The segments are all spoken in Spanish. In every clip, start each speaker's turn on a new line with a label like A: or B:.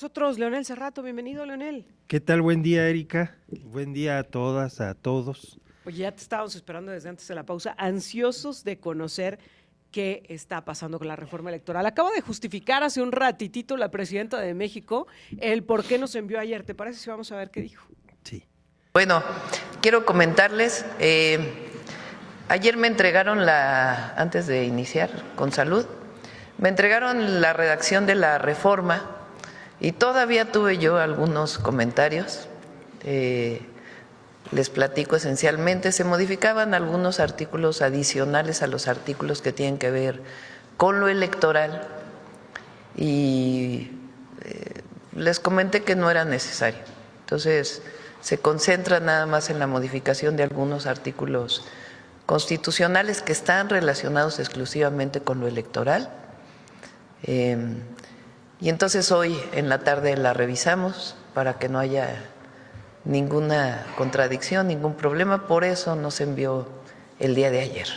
A: nosotros Leonel Cerrato. Bienvenido, Leonel.
B: ¿Qué tal? Buen día, Erika. Buen día a todas, a todos.
A: Oye, ya te estábamos esperando desde antes de la pausa, ansiosos de conocer qué está pasando con la reforma electoral. Acaba de justificar hace un ratitito la presidenta de México el por qué nos envió ayer. ¿Te parece si vamos a ver qué dijo?
B: Sí.
C: Bueno, quiero comentarles, ayer me entregaron antes de iniciar con salud, me entregaron la redacción de la reforma y todavía tuve yo algunos comentarios. Les platico esencialmente, se modificaban algunos artículos adicionales a los artículos que tienen que ver con lo electoral y les comenté que no era necesario. Entonces, se concentra nada más en la modificación de algunos artículos constitucionales que están relacionados exclusivamente con lo electoral. Y entonces hoy en la tarde la revisamos para que no haya ninguna contradicción, ningún problema, por eso no se envió el día de ayer.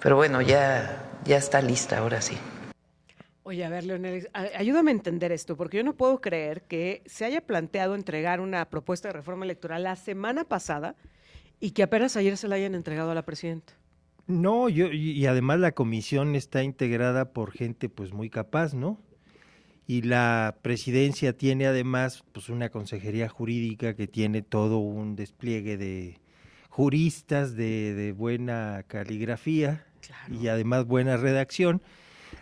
C: Pero bueno, ya está lista, ahora sí.
A: Oye, a ver, Leonel, ayúdame a entender esto, porque yo no puedo creer que se haya planteado entregar una propuesta de reforma electoral la semana pasada y que apenas ayer se la hayan entregado a la presidenta.
B: No, y además la comisión está integrada por gente pues muy capaz, ¿no? Y la presidencia tiene además pues una consejería jurídica que tiene todo un despliegue de juristas de buena caligrafía. Claro. Y además buena redacción.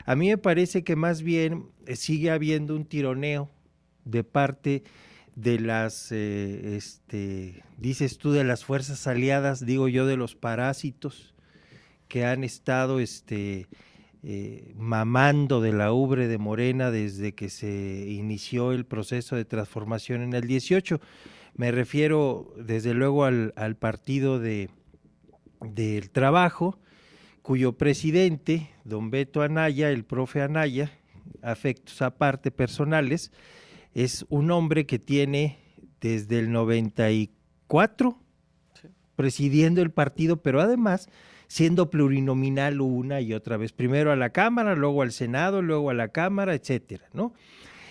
B: A mí me parece que más bien sigue habiendo un tironeo de parte de las, dices tú, de las fuerzas aliadas, digo yo, de los parásitos que han estado mamando de la ubre de Morena desde que se inició el proceso de transformación en el 18. Me refiero desde luego al Partido del Trabajo, cuyo presidente, don Beto Anaya, el profe Anaya, afectos aparte personales, es un hombre que tiene desde el 94 presidiendo el partido, pero además siendo plurinominal una y otra vez, primero a la Cámara, luego al Senado, luego a la Cámara, etcétera, ¿no?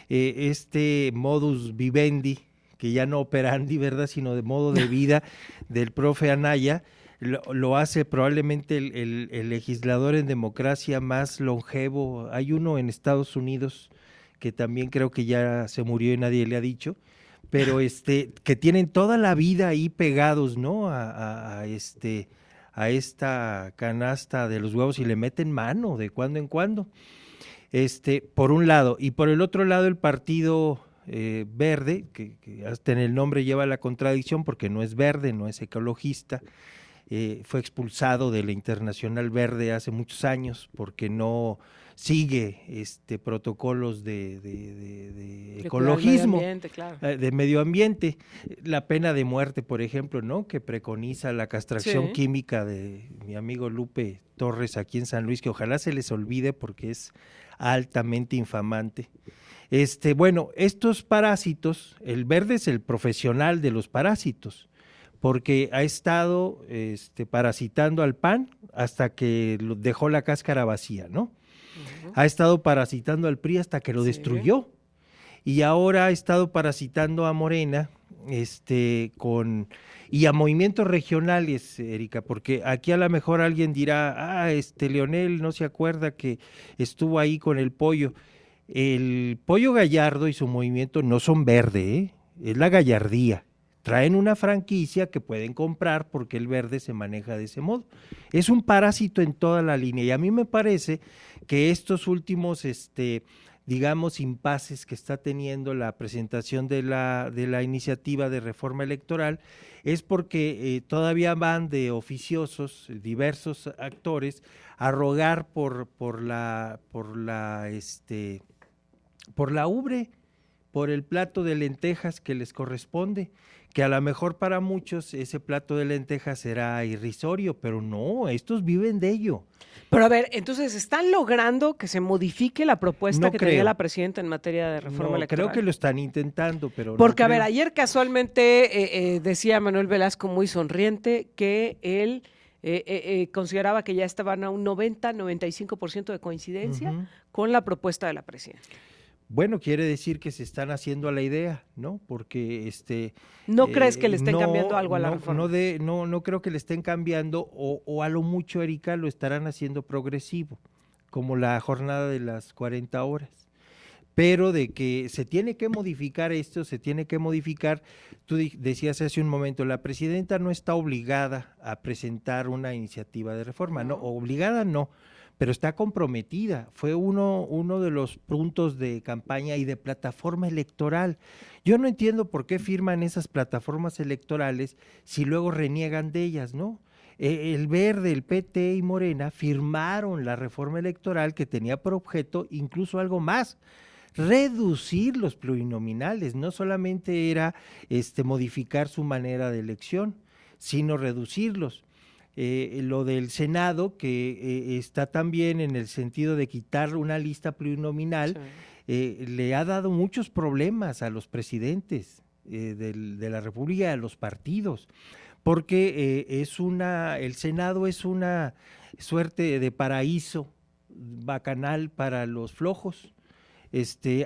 B: Este modus vivendi, que ya no operandi, ¿verdad?, sino de modo de vida del profe Anaya, lo hace probablemente el legislador en democracia más longevo. Hay uno en Estados Unidos que también creo que ya se murió y nadie le ha dicho, pero que tienen toda la vida ahí pegados, ¿no? A esta canasta de los huevos y le meten mano de cuando en cuando. Por un lado, y por el otro lado el Partido Verde, que hasta en el nombre lleva la contradicción porque no es verde, no es ecologista. Fue expulsado de la Internacional Verde hace muchos años porque no sigue protocolos de ecologismo,
A: medio ambiente, claro.
B: De medio ambiente, la pena de muerte, por ejemplo, ¿no?, que preconiza la castración química de mi amigo Lupe Torres aquí en San Luis, que ojalá se les olvide porque es altamente infamante. Bueno, estos parásitos, el Verde es el profesional de los parásitos, porque ha estado parasitando al PAN hasta que dejó la cáscara vacía, ¿no? Uh-huh. Ha estado parasitando al PRI hasta que lo destruyó, y ahora ha estado parasitando a Morena, y a movimientos regionales, Erika, porque aquí a lo mejor alguien dirá, Leonel no se acuerda que estuvo ahí con el Pollo. El Pollo Gallardo y su movimiento no son verde, es la gallardía. Traen una franquicia que pueden comprar porque el Verde se maneja de ese modo. Es un parásito en toda la línea y a mí me parece que estos últimos, digamos, impases que está teniendo la presentación de la iniciativa de reforma electoral es porque todavía van de oficiosos, diversos actores, a rogar por la ubre, por el plato de lentejas que les corresponde, que a lo mejor para muchos ese plato de lentejas será irrisorio, pero no, estos viven de ello.
A: Pero a ver, entonces, ¿están logrando que se modifique la propuesta que tenía la presidenta en materia de reforma electoral?
B: Creo que lo están intentando, pero
A: porque,
B: no
A: a ver, ayer casualmente decía Manuel Velasco muy sonriente que él consideraba que ya estaban a un 90-95% de coincidencia con la propuesta de la presidenta.
B: bueno, quiere decir que se están haciendo a la idea, ¿no? Porque
A: ¿No crees que le estén
B: no,
A: cambiando algo a la
B: no,
A: reforma?
B: no creo que le estén cambiando, o a lo mucho, Erika, lo estarán haciendo progresivo, como la jornada de las 40 horas. Pero de que se tiene que modificar esto, se tiene que modificar. Tú decías hace un momento, la presidenta no está obligada a presentar una iniciativa de reforma, no, obligada no, pero está comprometida. Fue uno de los puntos de campaña y de plataforma electoral. Yo no entiendo por qué firman esas plataformas electorales si luego reniegan de ellas, ¿no? El Verde, el PT y Morena firmaron la reforma electoral que tenía por objeto incluso algo más: reducir los plurinominales. No solamente era modificar su manera de elección, sino reducirlos. Lo del Senado, que está también en el sentido de quitar una lista plurinominal, le ha dado muchos problemas a los presidentes de la República, a los partidos, porque el Senado es una suerte de paraíso bacanal para los flojos.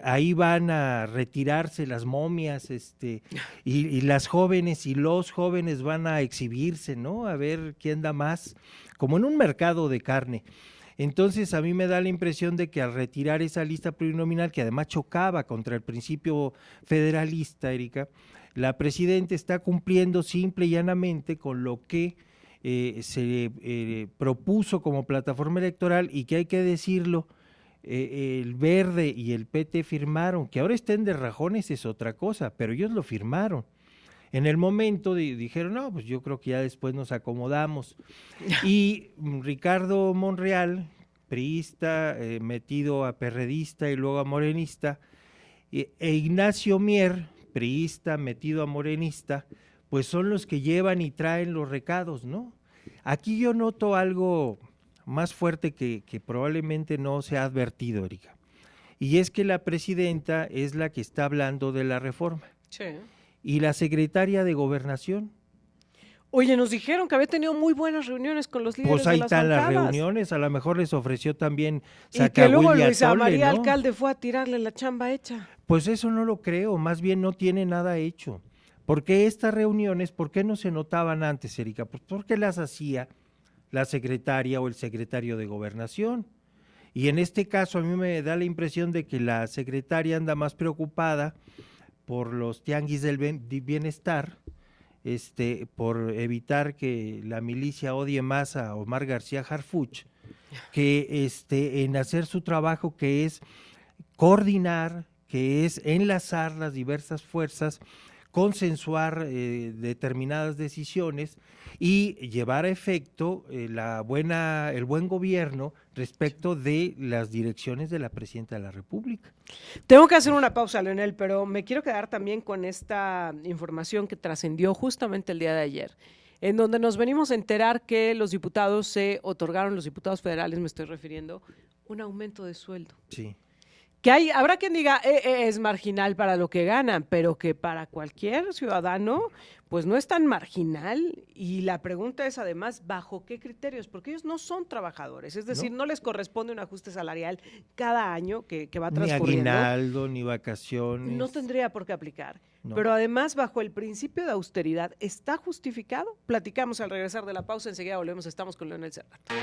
B: Ahí van a retirarse las momias, y las jóvenes y los jóvenes van a exhibirse, ¿no? A ver quién da más, como en un mercado de carne. Entonces a mí me da la impresión de que al retirar esa lista plurinominal, que además chocaba contra el principio federalista, Erika, la presidenta está cumpliendo simple y llanamente con lo que se propuso como plataforma electoral, y que hay que decirlo, el Verde y el PT firmaron. Que ahora estén de rajones es otra cosa, pero ellos lo firmaron. En el momento dijeron, no, pues yo creo que ya después nos acomodamos. Y Ricardo Monreal, priista, metido a perredista y luego a morenista, e Ignacio Mier, priista, metido a morenista, pues son los que llevan y traen los recados, ¿no? Aquí yo noto algo más fuerte que probablemente no se ha advertido, Erika. Y es que la presidenta es la que está hablando de la reforma.
A: Sí.
B: Y la secretaria de Gobernación.
A: Oye, nos dijeron que había tenido muy buenas reuniones con los líderes
B: Pues ahí
A: de las
B: están las
A: bancadas.
B: reuniones, a lo mejor les ofreció también
A: Y que luego Luisa
B: atole,
A: María
B: ¿no?
A: Alcalde fue a tirarle la chamba hecha.
B: Pues eso no lo creo, más bien no tiene nada hecho. Porque estas reuniones, ¿por qué no se notaban antes, Erika? Pues porque las hacía la secretaria o el secretario de Gobernación. Y en este caso a mí me da la impresión de que la secretaria anda más preocupada por los tianguis del bienestar, por evitar que la milicia odie más a Omar García Harfuch, que en hacer su trabajo, que es coordinar, que es enlazar las diversas fuerzas, consensuar determinadas decisiones y llevar a efecto el buen gobierno respecto de las direcciones de la presidenta de la República.
A: Tengo que hacer una pausa, Leonel, pero me quiero quedar también con esta información que trascendió justamente el día de ayer, en donde nos venimos a enterar que los diputados los diputados federales, me estoy refiriendo, un aumento de sueldo.
B: Sí.
A: Que habrá quien diga es marginal para lo que ganan, pero que para cualquier ciudadano pues no es tan marginal. Y la pregunta es además, ¿bajo qué criterios? Porque ellos no son trabajadores, es decir, no les corresponde un ajuste salarial cada año que va transcurriendo.
B: Ni aguinaldo, ni vacaciones.
A: No tendría por qué aplicar.
B: No.
A: Pero además, bajo el principio de austeridad, ¿está justificado? Platicamos al regresar de la pausa, enseguida volvemos, estamos con Leonel Cerrato.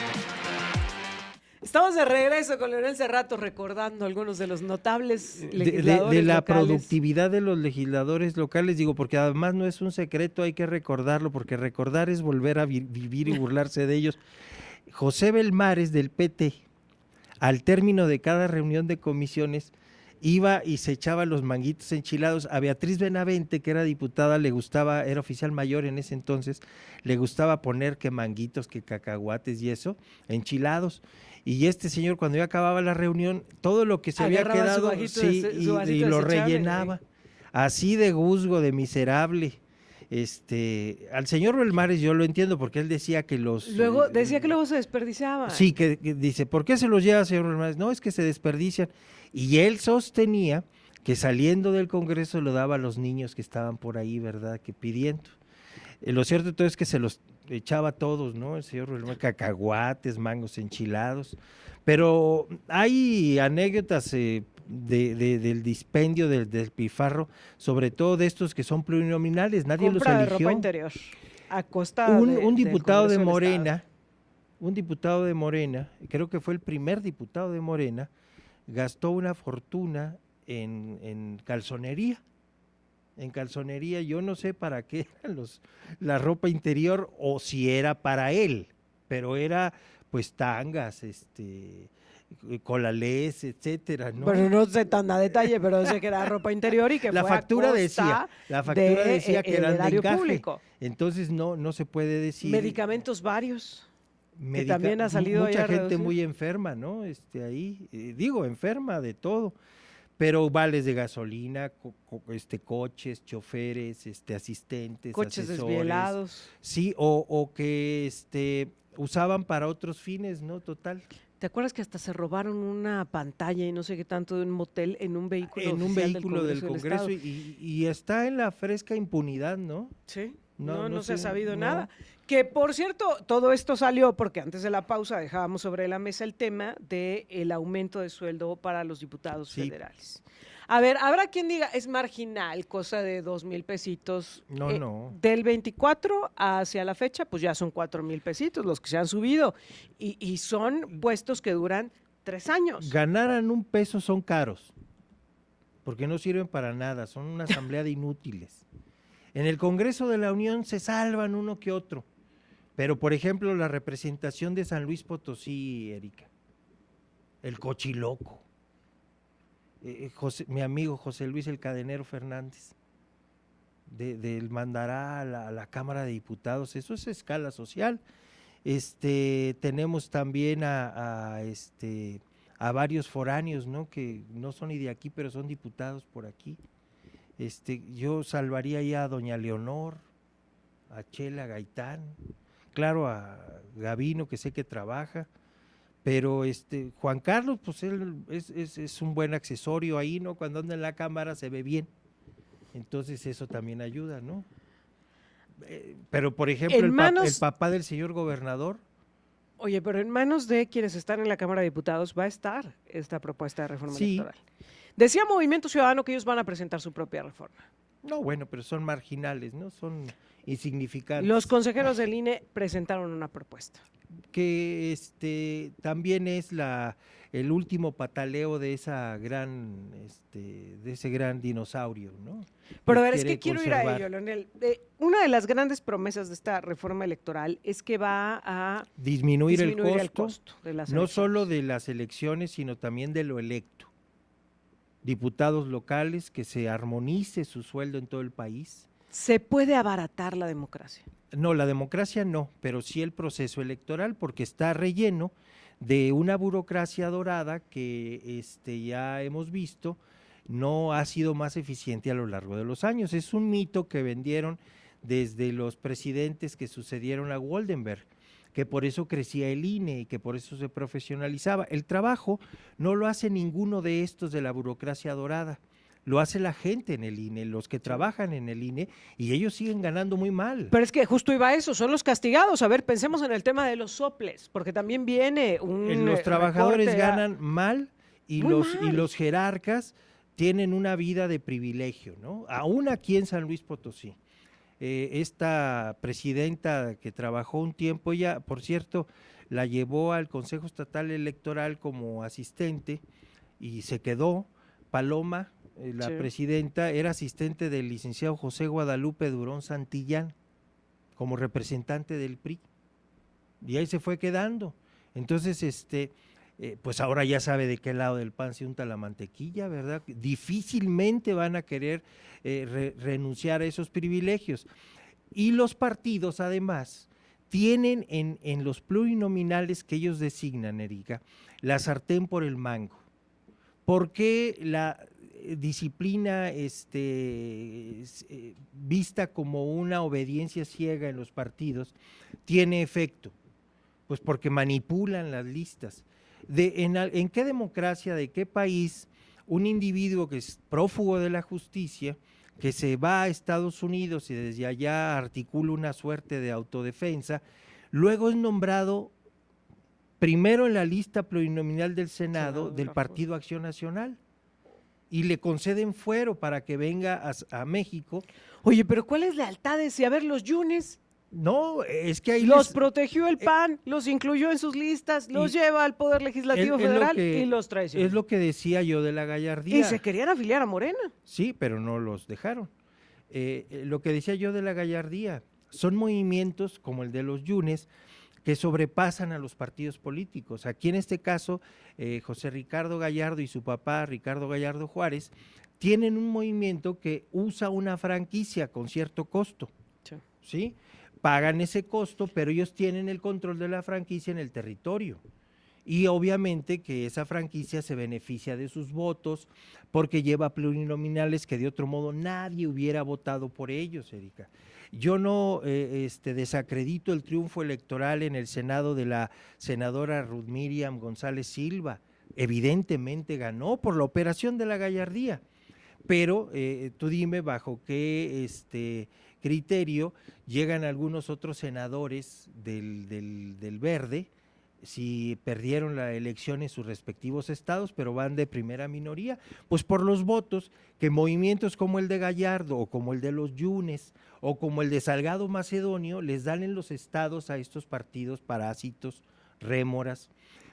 A: Estamos de regreso con Leonel Cerrato recordando algunos de los notables legisladores
B: de la
A: locales.
B: productividad de los legisladores locales, digo, porque además no es un secreto, hay que recordarlo, porque recordar es volver a vivir y burlarse de ellos. José Belmares del PT, al término de cada reunión de comisiones, iba y se echaba los manguitos enchilados. A Beatriz Benavente, que era diputada, le gustaba, era oficial mayor en ese entonces, le gustaba poner que manguitos, que cacahuates y eso, enchilados. Y este señor, cuando ya acababa la reunión, todo lo que se había quedado, y lo rellenaba. Así de guzgo, de miserable. Al señor Belmares yo lo entiendo, porque él decía que
A: Luego decía que luego se desperdiciaba.
B: Sí, que dice, ¿por qué se los lleva, señor Belmares? No, es que se desperdician. Y él sostenía que saliendo del Congreso lo daba a los niños que estaban por ahí, ¿verdad?, que pidiendo. Lo cierto de todo es que se los echaba a todos, ¿no? El señor Belmares, cacahuates, mangos enchilados. Pero hay anécdotas del dispendio, del despilfarro, sobre todo de estos que son plurinominales, nadie los
A: Compra de
B: eligió.
A: ropa interior a costa
B: Un
A: del
B: diputado de
A: Congreso del
B: Morena,
A: Estado.
B: un diputado de Morena, creo que fue el primer diputado de Morena, gastó una fortuna en calzonería. En calzonería, yo no sé para qué era la ropa interior o si era para él, pero era pues tangas, colalés, etcétera, ¿no?
A: Pero no sé tan a detalle, pero sé que era ropa interior y que
B: La
A: fue
B: factura
A: a
B: decía,
A: costa
B: la factura
A: de,
B: decía que
A: el
B: eran de
A: erario
B: encaje,
A: público.
B: entonces no se puede decir.
A: Medicamentos varios, que también ha salido ahí
B: mucha
A: a
B: gente
A: reducir.
B: muy enferma, ¿no? Ahí, digo, enferma de todo. Pero vales de gasolina, coches, choferes, asistentes,
A: Coches
B: asesores.
A: desvielados.
B: Sí, o que usaban para otros fines, ¿no? Total.
A: ¿Te acuerdas que hasta se robaron una pantalla y no sé qué tanto de un motel en un vehículo
B: En un
A: oficial
B: vehículo del Congreso
A: del Estado?
B: y está en la fresca impunidad, ¿no?
A: Sí,
B: No
A: no se ha
B: sé,
A: sabido
B: no.
A: nada. Que por cierto, todo esto salió porque antes de la pausa dejábamos sobre la mesa el tema del aumento de sueldo para los diputados
B: Sí.
A: federales. A ver, habrá quien diga, es marginal, cosa de 2,000 pesitos.
B: No.
A: Del 24 hacia la fecha, pues ya son 4,000 pesitos los que se han subido. Y son puestos que duran 3 años.
B: Ganaran un peso son caros, porque no sirven para nada, son una asamblea de inútiles. En el Congreso de la Unión se salvan uno que otro, pero por ejemplo la representación de San Luis Potosí, Erika, el cochiloco, mi amigo José Luis el Cadenero Fernández, del mandará a la Cámara de Diputados, eso es escala social. Tenemos también a varios foráneos, ¿no? Que no son ni de aquí, pero son diputados por aquí. Yo salvaría ya a doña Leonor, a Chela Gaitán, claro, a Gavino, que sé que trabaja, pero Juan Carlos, pues él es un buen accesorio ahí, ¿no? Cuando anda en la Cámara se ve bien, entonces eso también ayuda, ¿no? Pero por ejemplo, el papá del señor gobernador.
A: Oye, pero en manos de quienes están en la Cámara de Diputados va a estar esta propuesta de reforma electoral. Decía Movimiento Ciudadano que ellos van a presentar su propia reforma.
B: No, bueno, pero son marginales, ¿no? Son insignificantes.
A: Los consejeros del INE presentaron una propuesta.
B: Que también es el último pataleo de esa de ese gran dinosaurio, ¿no?
A: Pero a ver, es que quiero ir a ello, Leonel. Una de las grandes promesas de esta reforma electoral es que va a
B: disminuir el
A: costo de las elecciones.
B: No solo de las elecciones, sino también de lo electo. Diputados locales, que se armonice su sueldo en todo el país.
A: ¿Se puede abaratar la democracia?
B: No, la democracia no, pero sí el proceso electoral, porque está relleno de una burocracia dorada que ya hemos visto no ha sido más eficiente a lo largo de los años. Es un mito que vendieron desde los presidentes que sucedieron a Waldenberg, que por eso crecía el INE y que por eso se profesionalizaba. El trabajo no lo hace ninguno de estos de la burocracia dorada. Lo hace la gente en el INE, los que trabajan en el INE, y ellos siguen ganando muy mal.
A: Pero es que justo iba a eso, son los castigados. A ver, pensemos en el tema de los soples, porque también viene
B: los trabajadores ganan mal y los jerarcas tienen una vida de privilegio, ¿no? Aún aquí en San Luis Potosí. Esta presidenta que trabajó un tiempo, ella, por cierto, la llevó al Consejo Estatal Electoral como asistente y se quedó. Paloma, la presidenta, era asistente del licenciado José Guadalupe Durón Santillán como representante del PRI y ahí se fue quedando. Entonces, pues ahora ya sabe de qué lado del pan se unta la mantequilla, ¿verdad? Difícilmente van a querer renunciar a esos privilegios. Y los partidos, además, tienen en los plurinominales que ellos designan, Erika, la sartén por el mango. ¿Por qué la disciplina vista como una obediencia ciega en los partidos tiene efecto? Pues porque manipulan las listas. ¿En qué democracia, de qué país, un individuo que es prófugo de la justicia, que se va a Estados Unidos y desde allá articula una suerte de autodefensa, luego es nombrado primero en la lista plurinominal del Senado del Partido Acción Nacional? y le conceden fuero para que venga a México.
A: Oye, pero ¿cuáles lealtades? Y a ver, los Yunes,
B: No, es que ahí
A: los protegió el PAN, los incluyó en sus listas, los lleva al Poder Legislativo Federal y los traicionó.
B: Es lo que decía yo de la gallardía.
A: Y se querían afiliar a Morena.
B: Sí, pero no los dejaron. Lo que decía yo de la gallardía, son movimientos como el de los Yunes que sobrepasan a los partidos políticos. Aquí en este caso, José Ricardo Gallardo y su papá, Ricardo Gallardo Juárez, tienen un movimiento que usa una franquicia con cierto costo, ¿sí? Pagan ese costo, pero ellos tienen el control de la franquicia en el territorio. Y obviamente que esa franquicia se beneficia de sus votos porque lleva plurinominales que de otro modo nadie hubiera votado por ellos, Erika. Yo no desacredito el triunfo electoral en el Senado de la senadora Ruth Miriam González Silva. Evidentemente ganó por la operación de la gallardía, pero tú dime bajo qué criterio llegan algunos otros senadores del Verde, si perdieron la elección en sus respectivos estados, pero van de primera minoría, pues por los votos que movimientos como el de Gallardo o como el de los Yunes o como el de Salgado Macedonio les dan en los estados a estos partidos parásitos, rémoras.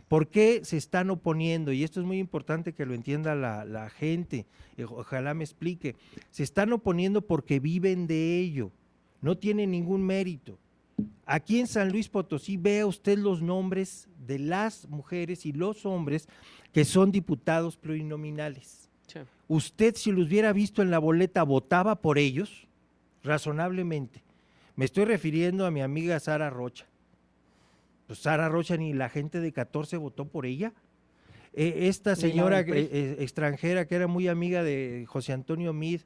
B: ¿Por qué se están oponiendo? Y esto es muy importante que lo entienda la gente, ojalá me explique. Se están oponiendo porque viven de ello, no tienen ningún mérito. Aquí en San Luis Potosí vea usted los nombres de las mujeres y los hombres que son diputados plurinominales. Sí. Usted, si los hubiera visto en la boleta, ¿votaba por ellos? Razonablemente. Me estoy refiriendo a mi amiga Sara Rocha. Pues Sara Rocha ni la gente de 14 votó por ella. Esta señora extranjera que era muy amiga de José Antonio Meade,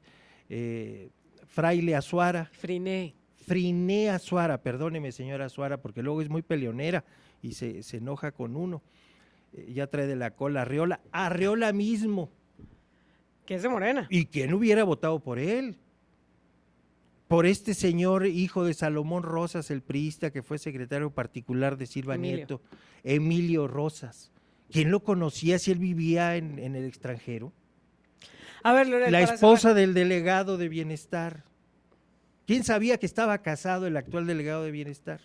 B: Fraile Azuara. Friné Azuara, perdóneme señora Azuara, porque luego es muy peleonera y se enoja con uno. Ya trae de la cola Arreola mismo.
A: Que es de Morena.
B: ¿Y quién hubiera votado por él? Por este señor, hijo de Salomón Rosas, el priista que fue secretario particular de Silva Nieto, Emilio Rosas. ¿Quién lo conocía si él vivía en el extranjero?
A: A ver, Leonel,
B: la esposa del delegado de Bienestar. ¿Quién sabía que estaba casado el actual delegado de Bienestar?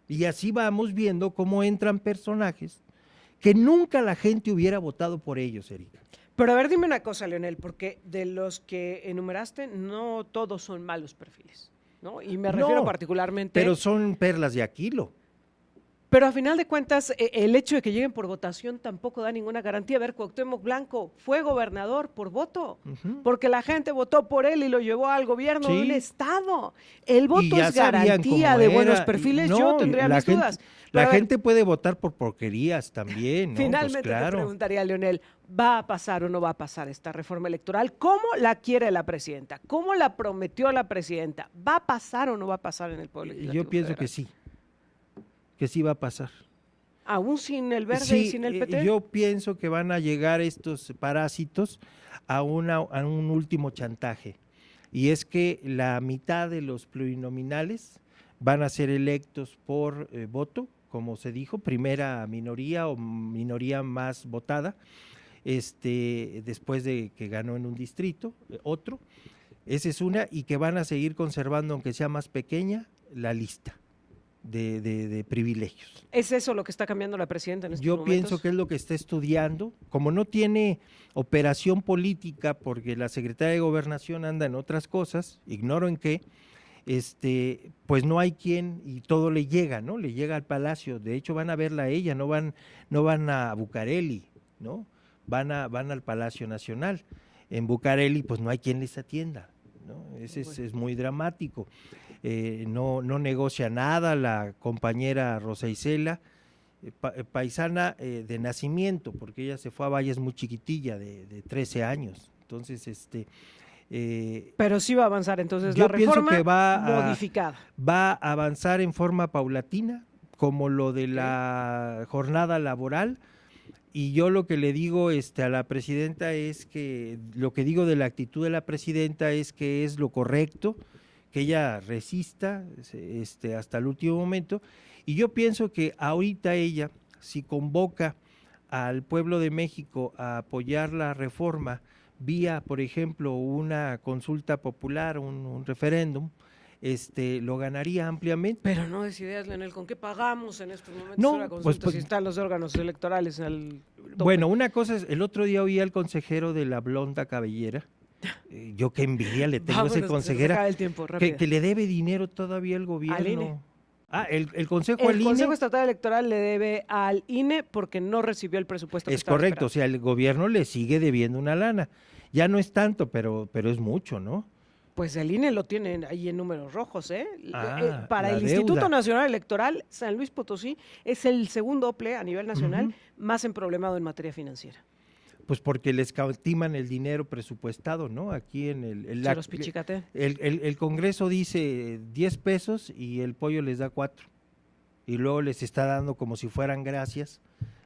B: Y así vamos viendo cómo entran personajes que nunca la gente hubiera votado por ellos, Erika.
A: Pero a ver, dime una cosa, Leonel, porque de los que enumeraste, no todos son malos perfiles, ¿no? Y me refiero particularmente…
B: Pero son perlas de Aquilo.
A: Pero a final de cuentas, el hecho de que lleguen por votación tampoco da ninguna garantía. A ver, Cuauhtémoc Blanco fue gobernador por voto, porque la gente votó por él y lo llevó al gobierno de un estado. El voto es garantía de buenos perfiles, yo tendría mis dudas.
B: La gente puede votar por porquerías también, ¿no?
A: Finalmente
B: pues claro.
A: Te preguntaría, Leonel, ¿va a pasar o no va a pasar esta reforma electoral? ¿Cómo la quiere la presidenta? ¿Cómo la prometió la presidenta? ¿Va a pasar o no va a pasar en el Poder Legislativo
B: Yo pienso
A: Federal?
B: que sí va a pasar.
A: ¿Aún sin el Verde y sin el PT?
B: Yo pienso que van a llegar estos parásitos a un último chantaje, y es que la mitad de los plurinominales van a ser electos por voto, como se dijo, primera minoría o minoría más votada, después de que ganó en un distrito, otro, esa es una, y que van a seguir conservando, aunque sea más pequeña, la lista de privilegios.
A: ¿Es eso lo que está cambiando la presidenta en estos momentos?
B: Yo pienso que es lo que está estudiando. Como no tiene operación política, porque la secretaria de Gobernación anda en otras cosas, ignoro en qué, pues no hay quien, y todo le llega, ¿no? Le llega al Palacio. De hecho, van a verla a ella, no van a Bucareli, ¿no? Van al Palacio Nacional. En Bucareli, pues no hay quien les atienda, ¿no? Es muy dramático. No negocia nada la compañera Rosa Isela, paisana de nacimiento, porque ella se fue a Valles muy chiquitilla, de 13 años. Entonces,
A: pero sí va a avanzar entonces
B: yo
A: la reforma
B: pienso que
A: modificada.
B: Va a avanzar en forma paulatina, como lo de la jornada laboral. Y yo lo que le digo a la presidenta es que, lo que digo de la actitud de la presidenta es que es lo correcto, que ella resista hasta el último momento. Y yo pienso que ahorita ella, si convoca al pueblo de México a apoyar la reforma vía, por ejemplo, una consulta popular, un referéndum, lo ganaría ampliamente.
A: Pero no des ideas, Leonel, ¿con qué pagamos en estos momentos
B: No,
A: una consulta
B: pues,
A: si están los órganos electorales al tope?
B: Bueno, una cosa es, el otro día oí al consejero de la blonda cabellera, yo qué envidia le tengo a ese
A: Vámonos, que se nos
B: consejera,
A: acaba el tiempo, rápido.
B: que le debe dinero todavía al gobierno.
A: Al INE.
B: Ah, el Consejo al
A: El
B: INE.
A: Consejo Estatal Electoral le debe al INE porque no recibió el presupuesto que
B: Es
A: estaba
B: correcto,
A: esperando.
B: o sea, el gobierno le sigue debiendo una lana. Ya no es tanto, pero es mucho, ¿no?
A: Pues el INE lo tiene ahí en números rojos, ¿eh? Para
B: la
A: el Instituto
B: deuda.
A: Nacional Electoral, San Luis Potosí es el segundo OPLE a nivel nacional
B: Ujú.
A: más emproblemado en materia financiera.
B: Pues porque les cautiman el dinero presupuestado, ¿no? Aquí en
A: Se los pichicate.
B: el Congreso dice 10 pesos y el pollo les da 4. Y luego les está dando como si fueran gracias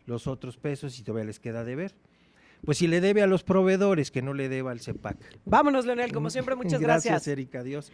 B: los otros pesos y todavía les queda de ver. Pues si le debe a los proveedores, que no le deba al CEPAC.
A: Vámonos, Leonel, como siempre, muchas gracias.
B: Gracias, Erika, adiós.